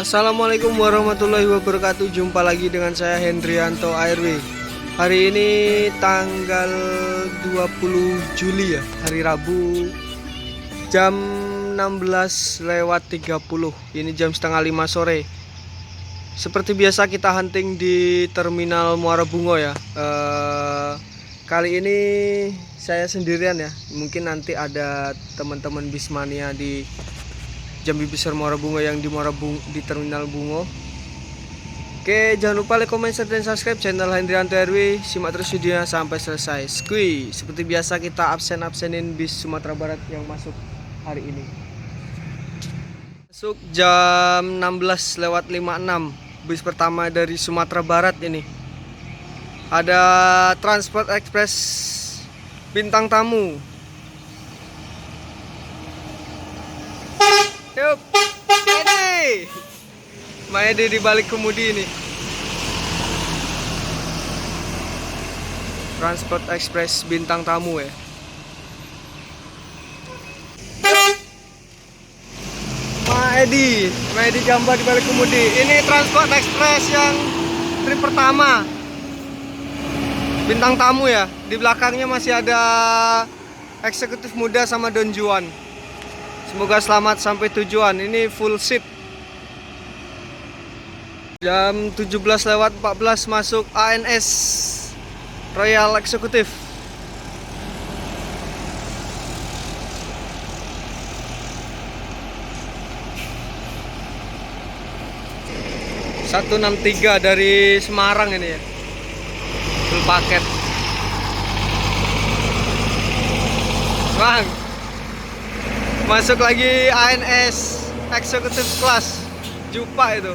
Assalamualaikum warahmatullahi wabarakatuh. Jumpa lagi dengan saya Hendrianto ARW. Hari ini tanggal 20 Juli ya, hari Rabu, jam 16:30. Ini jam setengah 5 sore. Seperti biasa kita hunting di Terminal Muara Bungo ya. Kali ini saya sendirian ya. Mungkin nanti ada teman-teman Bismania di Jambi Besar Muara Bungo yang di di Terminal Bungo. Oke, jangan lupa like, comment, share, dan subscribe channel Hendrianto RW. Simak terus videonya sampai selesai. Skui, seperti biasa kita absenin bis Sumatera Barat yang masuk hari ini. Masuk jam 16:56. Bis pertama dari Sumatera Barat ini. Ada Transport Express Bintang Tamu. Yup, Maedi. Maedi di balik kemudi ini. Transport Express Bintang Tamu ya. Maedi gambar di balik kemudi. Ini Transport Express yang trip pertama. Bintang Tamu ya. Di belakangnya masih ada eksekutif muda sama Don Juan. Semoga selamat sampai tujuan. Ini full seat. Jam 17:14 masuk ANS Royal Executive. (163) dari Semarang ini ya. Full paket. Bang, masuk lagi ANS Executive Class Jupa itu.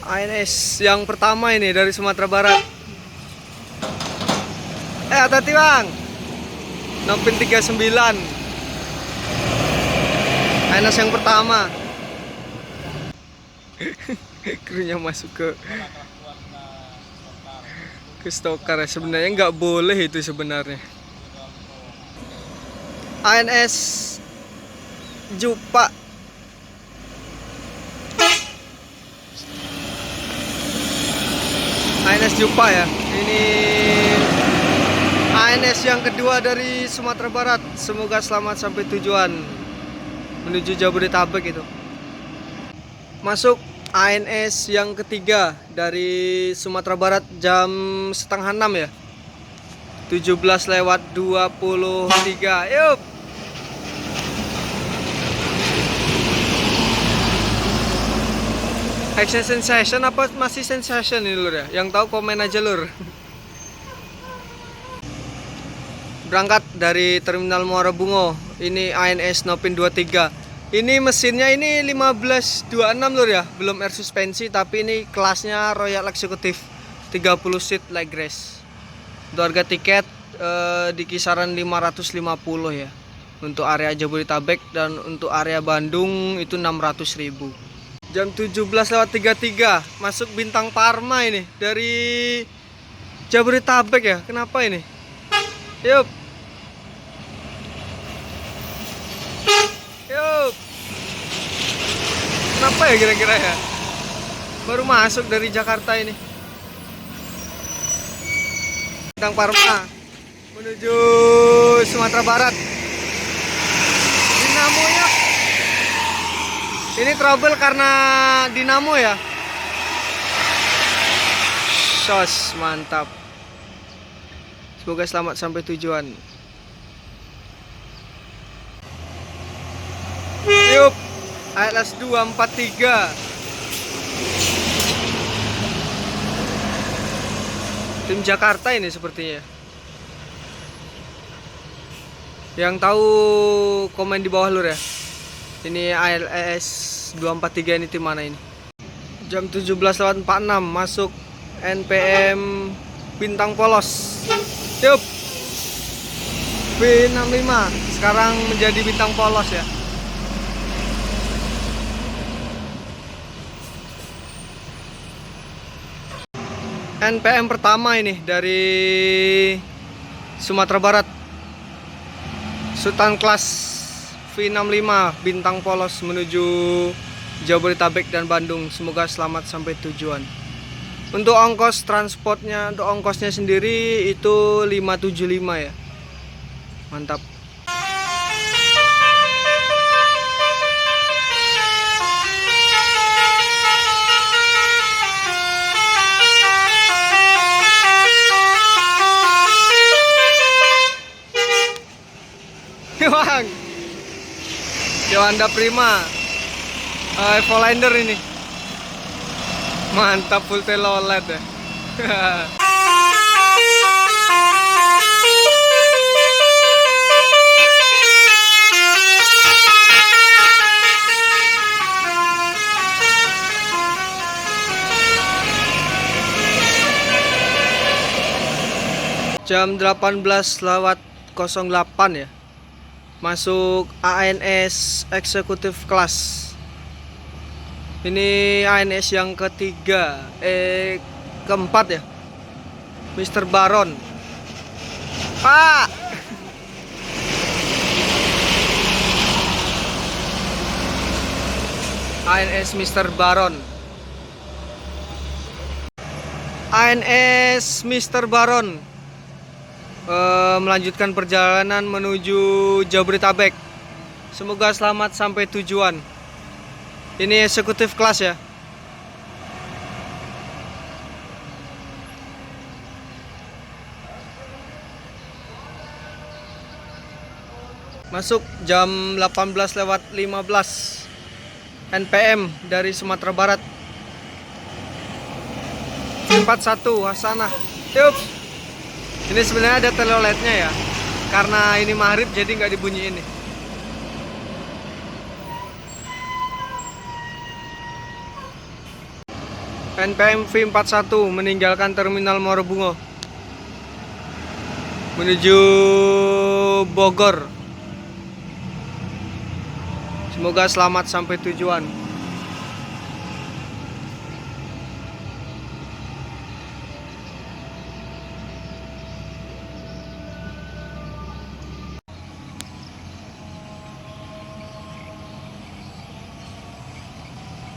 ANS yang pertama ini dari Sumatera Barat. Hati-hati bang. Nopin 39. ANS yang pertama. Krunya masuk ke stokar ya. Sebenarnya nggak boleh itu sebenarnya. ANS Jupa. ANS Jupa ya. Ini ANS yang kedua dari Sumatera Barat. Semoga selamat sampai tujuan menuju Jabodetabek itu. Masuk ANS yang ketiga dari Sumatera Barat jam setengah 6 ya. 17:23. Yup. Action sensation apa masih sensation ini lur ya? Yang tahu komen aja lur. Berangkat dari Terminal Muara Bungo. Ini ANS Nopin 23. Ini mesinnya ini 1526 lur ya. Belum air suspensi tapi ini kelasnya Royal Executive 30 seat leg race. Untuk harga tiket di kisaran 550 ya. Untuk area Jabodetabek dan untuk area Bandung itu 600.000. Jam 17:33 masuk Bintang Parma ini dari Jabodetabek ya. Kenapa ini? Yup. Yup. Kenapa ya kira-kira ya? Baru masuk dari Jakarta ini. Bintang Parma menuju Sumatera Barat. Dinamonya ini trouble karena dinamo ya. Sos, mantap. Semoga selamat sampai tujuan. Yup, ALS 243. Tim Jakarta ini sepertinya. Yang tahu komen di bawah lur ya. Ini ALS 243 ini tim mana ini? Jam 17:46 masuk NPM Bintang Polos. Yup. B65 sekarang menjadi Bintang Polos ya. NPM pertama ini dari Sumatera Barat. Sultan Class V65 Bintang Polos menuju Jabodetabek dan Bandung. Semoga selamat sampai tujuan. Untuk ongkos transportnya, untuk ongkosnya sendiri itu 575 ya. Mantap. Bang, Yowanda Prima, Evolander ini, mantap full tail OLED ya. Jam 18:08 ya. Masuk ANS Executive Class. Ini ANS yang keempat ya. Mr. Baron. Pak. ANS Mr. Baron. ANS Mr. Baron melanjutkan perjalanan menuju Jabodetabek. Semoga selamat sampai tujuan. Ini eksekutif kelas ya. Masuk jam 18:15 NPM dari Sumatera Barat. 41 Hasanah. Yup. Ini sebenarnya ada teleolednya ya. Karena ini maghrib jadi nggak dibunyiin nih. NPM V41 meninggalkan Terminal Muara Bungo menuju Bogor. Semoga selamat sampai tujuan.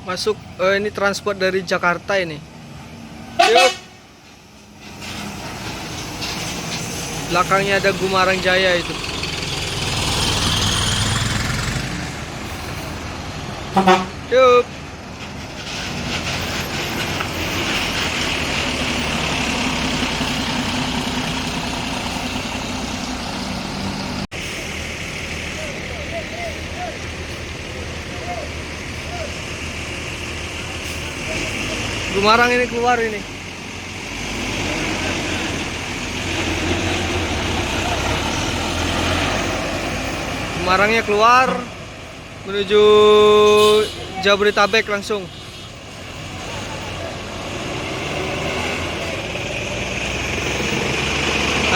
Masuk ini transport dari Jakarta ini. Yuk. Belakangnya ada Gumarang Jaya itu. Yuk. Gumarang ini keluar ini. Gumarangnya keluar menuju Jabodetabek langsung.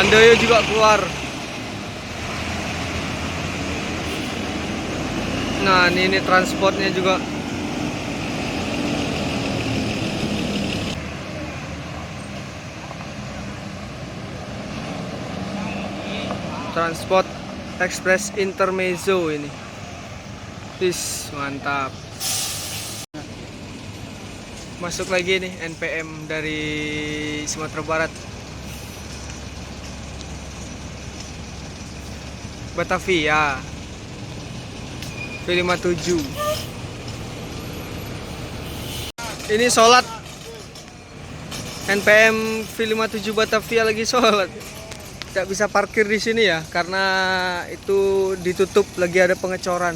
Handoyo juga keluar. Nah, ini transportnya juga. Transport Express Intermezzo ini. Mantap. Masuk lagi nih NPM dari Sumatera Barat. Batavia V57. Ini sholat NPM V57 Batavia lagi sholat. Tidak bisa parkir di sini ya, karena itu ditutup, lagi ada pengecoran.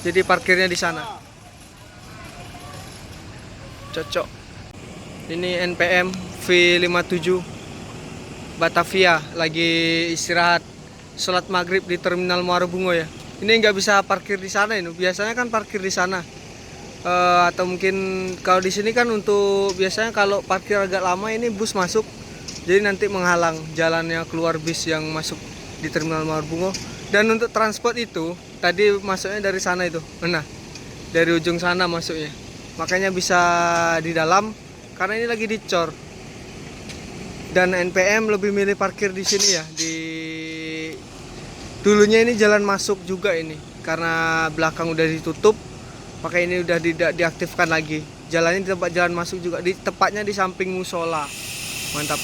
Jadi parkirnya di sana. Cocok. Ini NPM V57 Batavia lagi istirahat, sholat maghrib di Terminal Muara Bungo ya. Ini nggak bisa parkir di sana ini. Biasanya kan parkir di sana. Atau mungkin kalau di sini kan untuk biasanya kalau parkir agak lama ini bus masuk. Jadi nanti menghalang jalannya keluar bis yang masuk di Terminal Muara Bungo. Dan untuk transport itu tadi masuknya dari sana itu. Nah, dari ujung sana masuknya. Makanya bisa di dalam karena ini lagi dicor. Dan NPM lebih milih parkir di sini ya, di Dulunya ini jalan masuk juga ini, karena belakang udah ditutup, maka ini udah tidak diaktifkan lagi. Jalannya di tempat jalan masuk juga, tepatnya di samping musola. Mantap.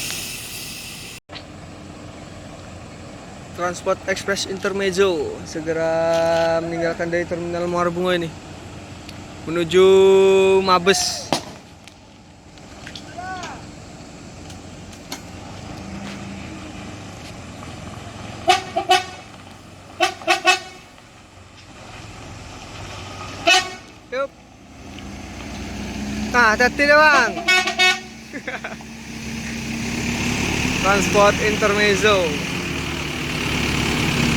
Transport Express Intermezzo segera meninggalkan dari Terminal Muara Bungo ini menuju Mabes. Yup. Nah, hati-hati deh bang. Transport Intermezzo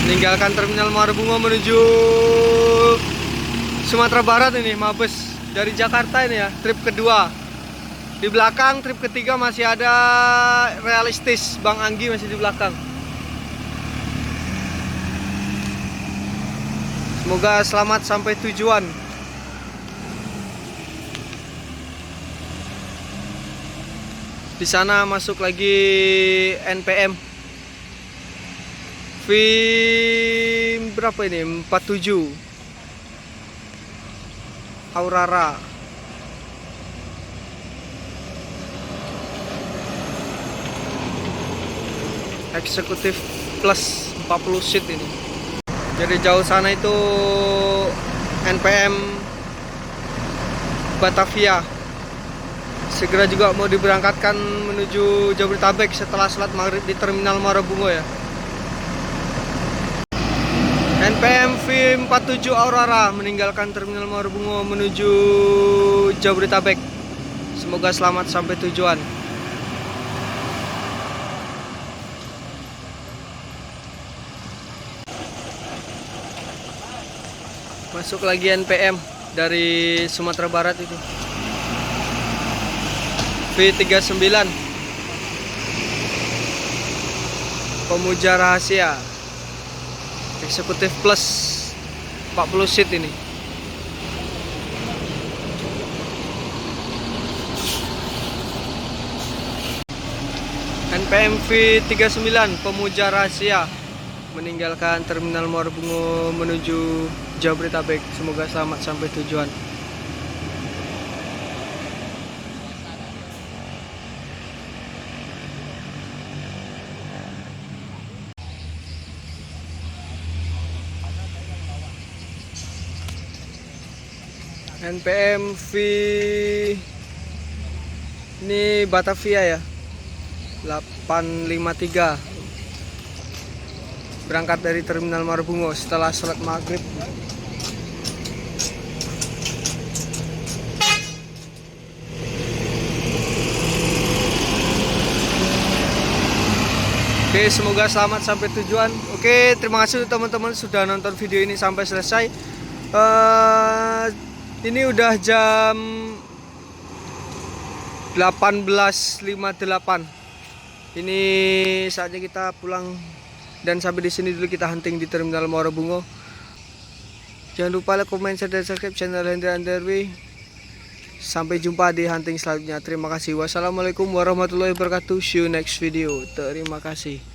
meninggalkan Terminal Muara Bungo menuju Sumatera Barat ini, Mabes. Dari Jakarta ini ya, trip kedua. Di belakang trip ketiga masih ada Realistis, Bang Anggi masih di belakang. Semoga selamat sampai tujuan. Di sana masuk lagi NPM. Film berapa ini? 47 Aurora. Eksekutif plus 40 seat ini. Jadi jauh sana itu NPM Batavia. Segera juga mau diberangkatkan menuju Jabodetabek setelah sholat maghrib di Terminal Muara Bungo ya. NPM V47 Aurora meninggalkan Terminal Muara Bungo menuju Jabodetabek. Semoga selamat sampai tujuan. Masuk lagi NPM dari Sumatera Barat itu. V39 Pemuja Rahasia. Eksekutif plus 40 seat ini. NPM V39 Pemuja Rahasia meninggalkan Terminal Muara Bungo menuju Jabodetabek. Semoga selamat sampai tujuan. NPM V ini Batavia ya, 853 berangkat dari Terminal Muara Bungo setelah sholat maghrib. Oke, semoga selamat sampai tujuan. Oke, terima kasih teman-teman sudah nonton video ini sampai selesai. Ini udah jam 18.58. Ini saatnya kita pulang dan sampai di sini dulu kita hunting di Terminal Muara Bungo. Jangan lupa like, comment, share, dan subscribe channel Hendra Underway. Sampai jumpa di hunting selanjutnya. Terima kasih. Wassalamualaikum warahmatullahi wabarakatuh. See you next video. Terima kasih.